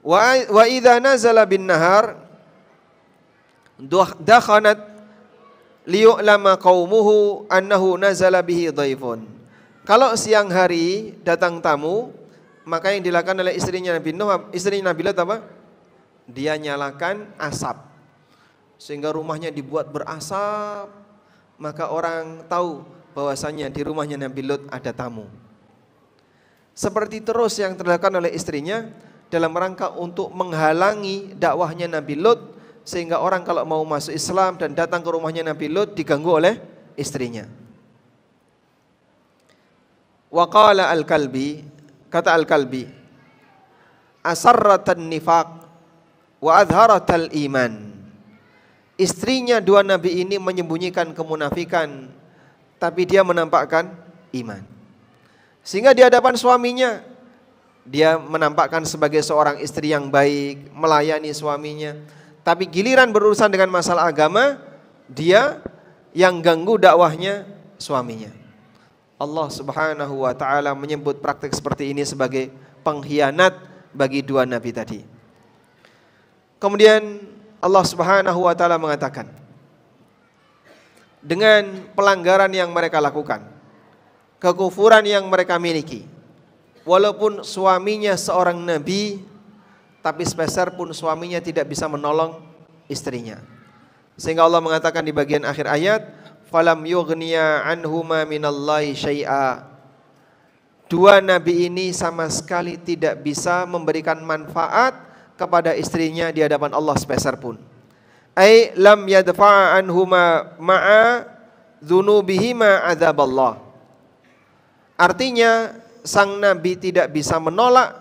Wa idza nazala bin nahar dakhanat liyu'lama qaumuhu annahu nazala bihi dhaifun. Kalau siang hari datang tamu, maka yang dilakukan oleh istrinya Nabi Nuh, istrinya Nabi Lut apa? Dia nyalakan asap sehingga rumahnya dibuat berasap, maka orang tahu bahwasanya di rumahnya Nabi Lut ada tamu. Seperti terus yang dilakukan oleh istrinya dalam rangka untuk menghalangi dakwahnya Nabi Lut, sehingga orang kalau mau masuk Islam dan datang ke rumahnya Nabi Lut diganggu oleh istrinya. Wa qala al-Kalbi, kata al-Kalbi, asarratan nifaq wa adharatal iman. Istrinya dua nabi ini menyembunyikan kemunafikan, tapi dia menampakkan iman. Sehingga di hadapan suaminya dia menampakkan sebagai seorang istri yang baik, melayani suaminya. Tapi giliran berurusan dengan masalah agama, dia yang ganggu dakwahnya suaminya. Allah Subhanahu wa taala menyebut praktik seperti ini sebagai pengkhianat bagi dua nabi tadi. Kemudian Allah Subhanahu wa taala mengatakan, dengan pelanggaran yang mereka lakukan, kekufuran yang mereka miliki, walaupun suaminya seorang nabi, tapi sepeser pun suaminya tidak bisa menolong istrinya. Sehingga Allah mengatakan di bagian akhir ayat, falam yughniya anhuma minallahi syai'a. Dua nabi ini sama sekali tidak bisa memberikan manfaat kepada istrinya di hadapan Allah sepeser pun. Ai lam yadfa'a anhuma ma'a dzunubihima adzaballah. Artinya sang nabi tidak bisa menolak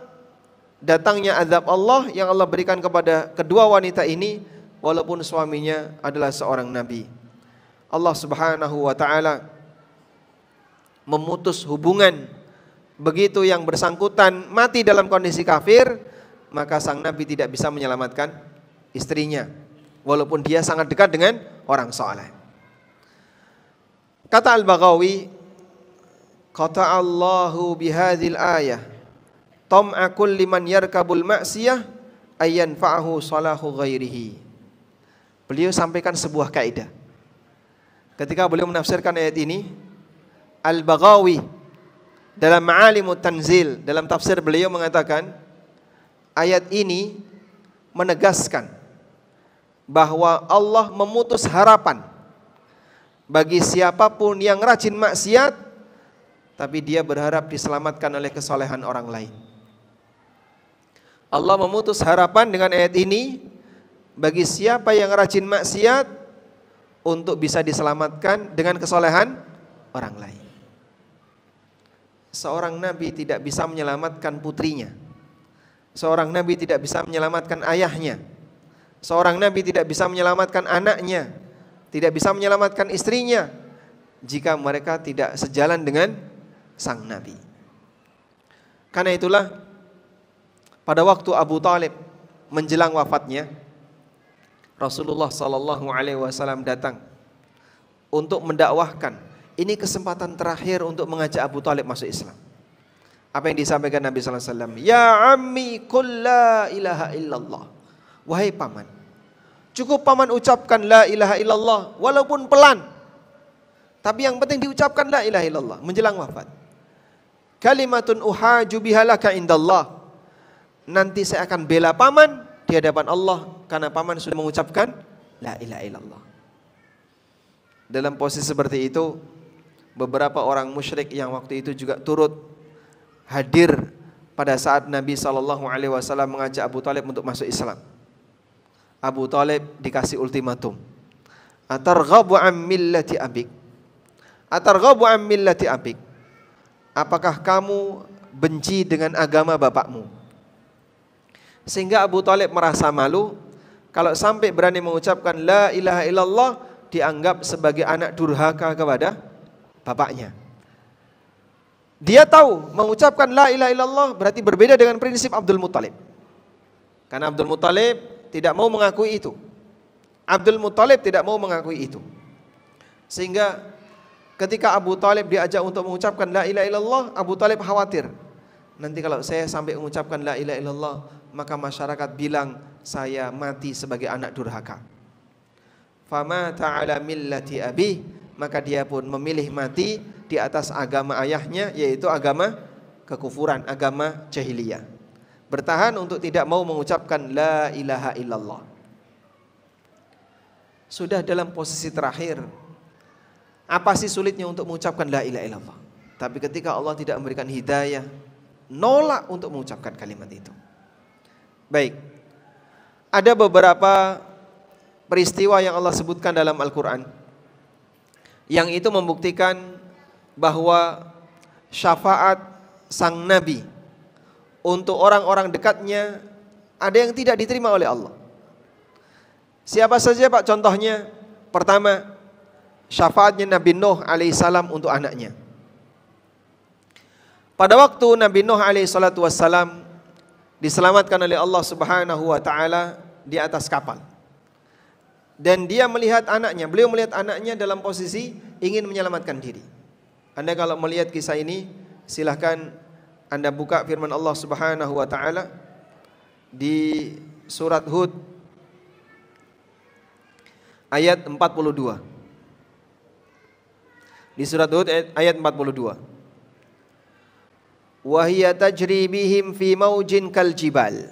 datangnya azab Allah yang Allah berikan kepada kedua wanita ini, walaupun suaminya adalah seorang nabi. Allah Subhanahu wa taala memutus hubungan begitu yang bersangkutan mati dalam kondisi kafir, maka sang nabi tidak bisa menyelamatkan istrinya walaupun dia sangat dekat dengan orang saleh. Kata Al-Baghawi, qata Allahu bihadzal ayah tam'a kulli man yarkabul ma'siyah ayyan fa'ahu salahu ghairihi. Beliau sampaikan sebuah kaidah. Ketika beliau menafsirkan ayat ini, Al-Baghawi dalam Ma'alimut Tanzil, dalam tafsir beliau mengatakan, ayat ini menegaskan bahwa Allah memutus harapan bagi siapapun yang rajin maksiat, tapi dia berharap diselamatkan oleh kesolehan orang lain. Allah memutus harapan dengan ayat ini bagi siapa yang rajin maksiat untuk bisa diselamatkan dengan kesolehan orang lain. Seorang nabi tidak bisa menyelamatkan putrinya. Seorang nabi tidak bisa menyelamatkan ayahnya. Seorang nabi tidak bisa menyelamatkan anaknya, tidak bisa menyelamatkan istrinya jika mereka tidak sejalan dengan sang nabi. Karena itulah pada waktu Abu Thalib menjelang wafatnya, Rasulullah sallallahu alaihi wasallam datang untuk mendakwahkan. Ini kesempatan terakhir untuk mengajak Abu Thalib masuk Islam. Apa yang disampaikan Nabi sallallahu alaihi wasallam? Ya ammi qul la ilaha illallah. Wahai paman, cukup paman ucapkan la ilaha illallah walaupun pelan. Tapi yang penting diucapkan la ilaha illallah menjelang wafat. Kalimatun uhaju biha laka indallah. Nanti saya akan bela paman di hadapan Allah karena paman sudah mengucapkan la ilaha illallah. Dalam posisi seperti itu, beberapa orang musyrik yang waktu itu juga turut hadir pada saat Nabi SAW mengajak Abu Thalib untuk masuk Islam. Abu Thalib dikasih ultimatum. Atarghabu an millati abik. Atarghabu an millati abik. Apakah kamu benci dengan agama bapakmu? Sehingga Abu Thalib merasa malu kalau sampai berani mengucapkan la ilaha illallah, dianggap sebagai anak durhaka kepada bapaknya. Dia tahu mengucapkan la ilaha illallah berarti berbeda dengan prinsip Abdul Muthalib. Karena Abdul Muthalib tidak mau mengakui itu. Abdul Muthalib tidak mau mengakui itu. Sehingga ketika Abu Thalib diajak untuk mengucapkan la ilaha illallah, Abu Thalib khawatir. Nanti kalau saya sampai mengucapkan la ilaha illallah, maka masyarakat bilang saya mati sebagai anak durhaka. Famata ala millati abi, maka dia pun memilih mati di atas agama ayahnya, yaitu agama kekufuran, agama jahiliyah. Bertahan untuk tidak mau mengucapkan la ilaha illallah. Sudah dalam posisi terakhir, apa sih sulitnya untuk mengucapkan la ilaha illallah? Tapi ketika Allah tidak memberikan hidayah, nolak untuk mengucapkan kalimat itu. Baik, ada beberapa peristiwa yang Allah sebutkan dalam Al-Quran yang itu membuktikan bahwa syafaat sang Nabi untuk orang-orang dekatnya ada yang tidak diterima oleh Allah. Siapa saja Pak contohnya? Pertama, syafaatnya Nabi Nuh alaihissalam untuk anaknya. Pada waktu Nabi Nuh alaihissalam diselamatkan oleh Allah Subhanahu wa taala di atas kapal. Dan dia melihat anaknya, beliau melihat anaknya dalam posisi ingin menyelamatkan diri. Anda kalau melihat kisah ini, silahkan Anda buka firman Allah Subhanahu wa taala di surat Hud ayat 42. Di surat Hud ayat 42. Wa hiya tajri bihim fi maujin kal jibal.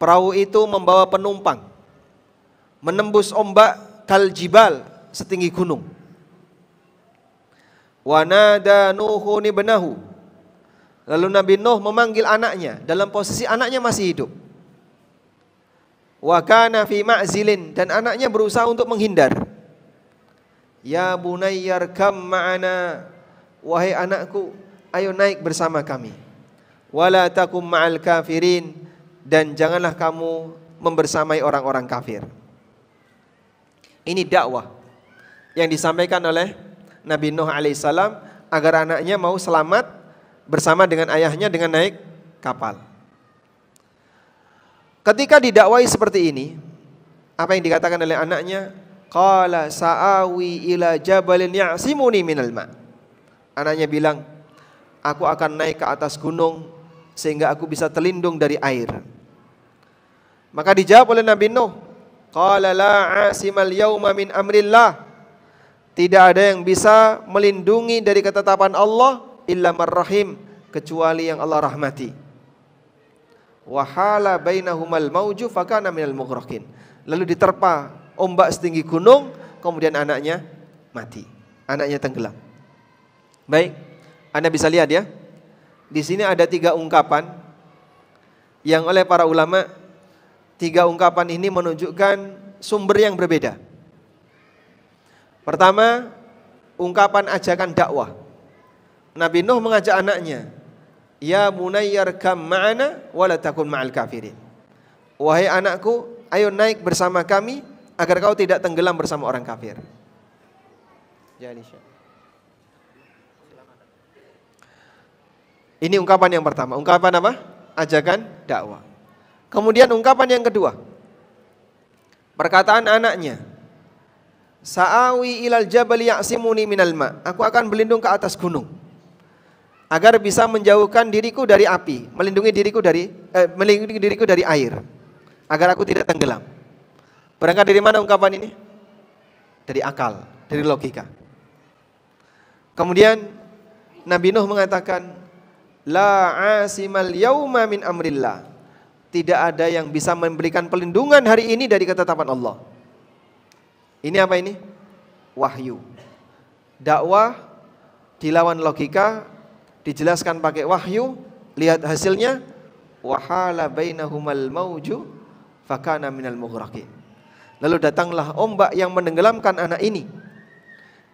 Perahu itu membawa penumpang menembus ombak kal jibal, setinggi gunung. Wa nada Nuhun ibnahu. Lalu Nabi Nuh memanggil anaknya dalam posisi anaknya masih hidup. Wa kana fi ma'zilin, dan anaknya berusaha untuk menghindar. Ya bunayyarkam ma'ana, wahai anakku, ayo naik bersama kami. Wala takum ma'al kafirin, dan janganlah kamu membersamai orang-orang kafir. Ini dakwah yang disampaikan oleh Nabi Nuh alaihissalam agar anaknya mau selamat bersama dengan ayahnya dengan naik kapal. Ketika didakwai seperti ini, apa yang dikatakan oleh anaknya? Qala sa'awi ila jabalin ya'simuni minal ma'. Anaknya bilang, aku akan naik ke atas gunung sehingga aku bisa terlindung dari air. Maka dijawab oleh Nabi Nuh, qala la 'asimal yauma min amrillah. Tidak ada yang bisa melindungi dari ketetapan Allah illa marrahim, kecuali yang Allah rahmati. Wa hala bainahumal mauju fakana minal mughraqin. Lalu diterpa ombak setinggi gunung, kemudian anaknya mati. Anaknya tenggelam. Baik, Anda bisa lihat ya. Di sini ada 3 ungkapan yang oleh para ulama, 3 ungkapan ini menunjukkan sumber yang berbeda. Pertama, ungkapan ajakan dakwah. Nabi Nuh mengajak anaknya, ya bunayyarkam ma'ana wala takun ma'al kafirin. Wahai anakku, ayo naik bersama kami agar kau tidak tenggelam bersama orang kafir. Ini ungkapan yang pertama. Ungkapan apa? Ajakan dakwah. Kemudian ungkapan yang kedua, perkataan anaknya, sa'awi ilal jabali ya'simuni minal ma'. Aku akan berlindung ke atas gunung agar bisa menjauhkan diriku dari api, melindungi diriku dari air, agar aku tidak tenggelam. Berangkat dari mana ungkapan ini? Dari akal, dari logika. Kemudian Nabi Nuh mengatakan, la 'asimal yauma min amrillah. Tidak ada yang bisa memberikan perlindungan hari ini dari ketetapan Allah. Ini apa ini? Wahyu. Dakwah dilawan logika, dijelaskan pakai wahyu. Lihat hasilnya, wahala bainahumal mauju fakana minal mughraqin. Lalu datanglah ombak yang menenggelamkan anak ini.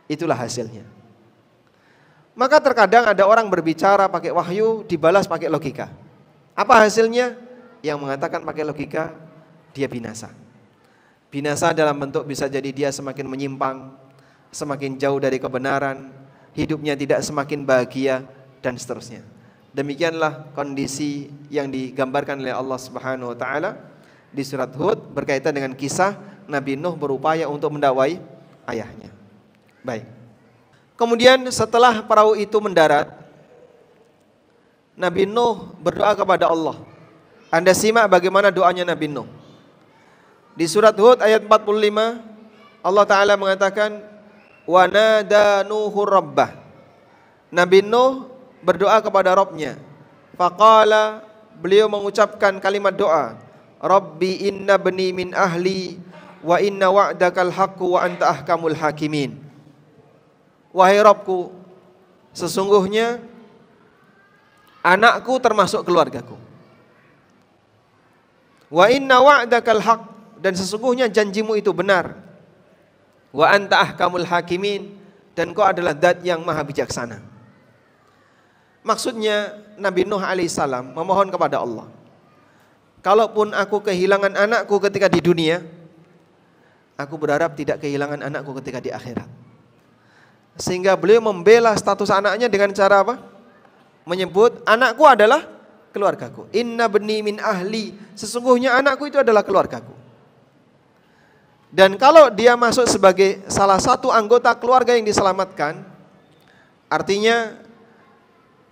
Itulah hasilnya. Maka terkadang ada orang berbicara pakai wahyu, dibalas pakai logika. Apa hasilnya? Yang mengatakan pakai logika, dia binasa. Binasa dalam bentuk bisa jadi dia semakin menyimpang, semakin jauh dari kebenaran, hidupnya tidak semakin bahagia, dan seterusnya. Demikianlah kondisi yang digambarkan oleh Allah Subhanahu wa taala di surat Hud berkaitan dengan kisah Nabi Nuh berupaya untuk mendakwai ayahnya. Baik. Kemudian setelah perahu itu mendarat, Nabi Nuh berdoa kepada Allah. Anda simak bagaimana doanya Nabi Nuh. Di surat Hud ayat 45, Allah Ta'ala mengatakan, wa nada Nuhur rabbah. Nabi Nuh berdoa kepada Rabbnya. Faqala, beliau mengucapkan kalimat doa, Rabbi inna bani min ahli, wa inna wa'dakal haqqu wa anta ahkamul hakimin. Wahai Rabbku, sesungguhnya anakku termasuk keluargaku. Wa inna wa'dakal haqq, dan sesungguhnya janjimu itu benar. Wa anta ahkamul hakimin, dan kau adalah zat yang maha bijaksana. Maksudnya Nabi Nuh alaihissalam memohon kepada Allah, kalaupun aku kehilangan anakku ketika di dunia, aku berharap tidak kehilangan anakku ketika di akhirat. Sehingga beliau membela status anaknya dengan cara apa? Menyebut anakku adalah keluargaku. Inna bani min ahli, sesungguhnya anakku itu adalah keluargaku. Dan kalau dia masuk sebagai salah satu anggota keluarga yang diselamatkan, artinya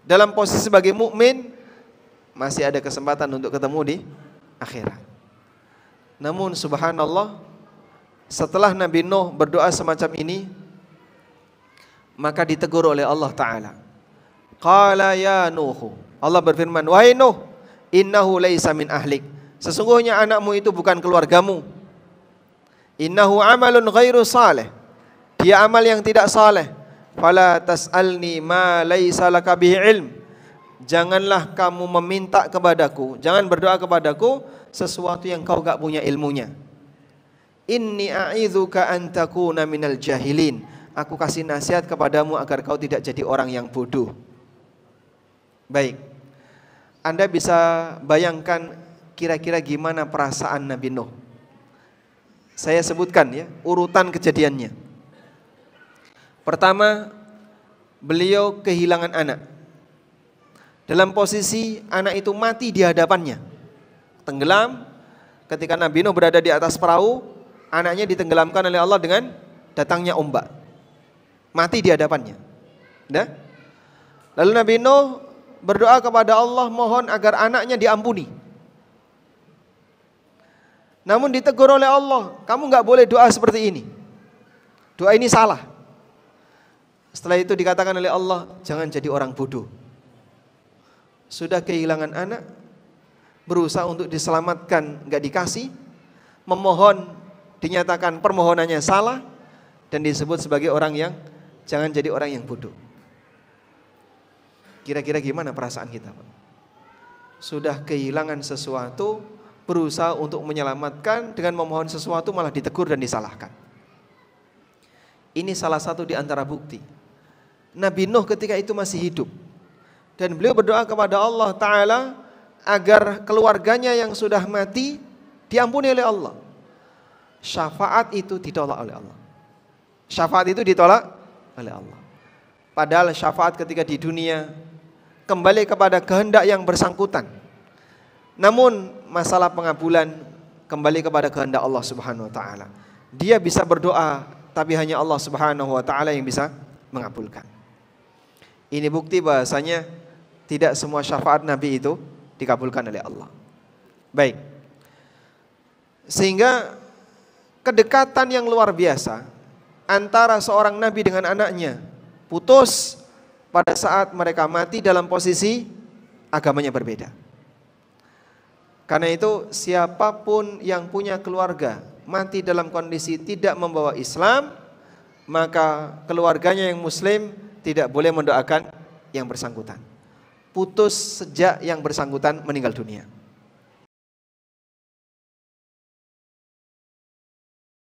dalam posisi sebagai mukmin masih ada kesempatan untuk ketemu di akhirat. Namun subhanallah, setelah Nabi Nuh berdoa semacam ini, maka ditegur oleh Allah Ta'ala. Qala ya Nuh, Allah berfirman, wahai Nuh, innahu laisa min ahlik, sesungguhnya anakmu itu bukan keluargamu. Innahu amalun ghairu salih, dia amal yang tidak saleh. Fala tas'alni ma laisa laka bihi ilm, janganlah kamu meminta kepadaku, jangan berdoa kepadaku sesuatu yang kau gak punya ilmunya. Inni a'idzuka an takuna minal jahilin, aku kasih nasihat kepadamu agar kau tidak jadi orang yang bodoh. Baik, Anda bisa bayangkan kira-kira gimana perasaan Nabi Nuh. Saya sebutkan ya urutan kejadiannya. Pertama, beliau kehilangan anak. Dalam posisi anak itu mati di hadapannya, tenggelam. Ketika Nabi Nuh berada di atas perahu, anaknya ditenggelamkan oleh Allah dengan datangnya ombak, mati di hadapannya. Nah, lalu Nabi Nuh berdoa kepada Allah, mohon agar anaknya diampuni. Namun ditegur oleh Allah, kamu gak boleh doa seperti ini, doa ini salah. Setelah itu dikatakan oleh Allah, jangan jadi orang bodoh. Sudah kehilangan anak, berusaha untuk diselamatkan gak dikasih, memohon dinyatakan permohonannya salah, dan disebut sebagai orang yang jangan jadi orang yang bodoh. Kira-kira gimana perasaan kita, Pak? Sudah kehilangan sesuatu, berusaha untuk menyelamatkan, dengan memohon sesuatu malah ditegur dan disalahkan. Ini salah satu di antara bukti Nabi Nuh ketika itu masih hidup, dan beliau berdoa kepada Allah Ta'ala agar keluarganya yang sudah mati diampuni oleh Allah. Syafaat itu ditolak oleh Allah. Syafaat itu ditolak oleh Allah. Padahal syafaat ketika di dunia kembali kepada kehendak yang bersangkutan. Namun masalah pengabulan kembali kepada kehendak Allah Subhanahu wa taala. Dia bisa berdoa, tapi hanya Allah Subhanahu wa taala yang bisa mengabulkan. Ini bukti bahasanya tidak semua syafaat Nabi itu dikabulkan oleh Allah. Baik. Sehingga kedekatan yang luar biasa antara seorang nabi dengan anaknya putus pada saat mereka mati dalam posisi agamanya berbeda. Karena itu siapapun yang punya keluarga mati dalam kondisi tidak membawa Islam, maka keluarganya yang muslim tidak boleh mendoakan yang bersangkutan. Putus sejak yang bersangkutan meninggal dunia.